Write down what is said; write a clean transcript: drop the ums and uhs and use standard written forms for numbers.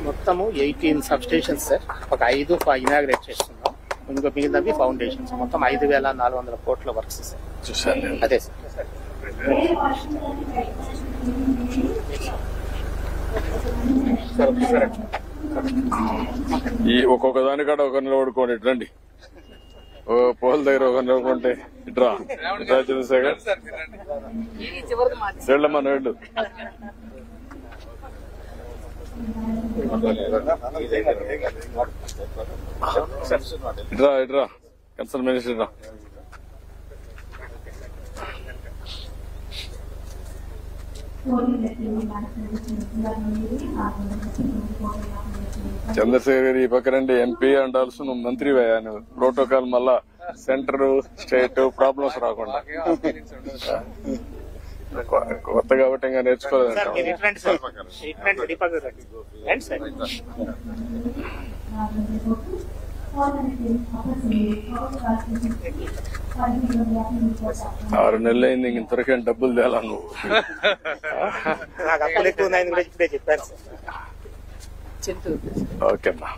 మొత్తము 18 sub stations sir. ఒక 5 inaugurate చేస్తున్నాం. ఇంకో మిగిలినవి ఫౌండేషన్స్. మొత్తం 5,400 కోట్ల వర్క్స్ సార్. చూసాను. అదే సార్. ఈ ఒక్కొక్క దానికాడ ఒక నిలబడుకోండి. రండి. ఓ పోల దగ్గర ఒక నిలబడుకుంటే ఇట్రా చంద్రశేఖర్ వెళ్ళమ్మా వెళ్ళు. ఇట్రా కన్సర్న్ మినిస్టర్ ఇట్రా. చంద్రశేఖర్ ఈ పక్కనండి ఎంపీ అండాల్సి నువ్వు మంత్రి అయ్యా. నువ్వు ప్రోటోకాల్ మళ్ళా సెంటర్ స్టేట్ ప్రాబ్లమ్స్ రాకుండా కొత్త కాబట్టి ఇంకా నేర్చుకోలేదు. ఆరు నెలలు అయింది ఇంతవరకే డబ్బులు తేలా నువ్వు. నాకు అప్పులు ఎక్కువ ఉన్నాయని కూడా ఇప్పుడే చెప్పాను సార్. ఓకేమ్మా.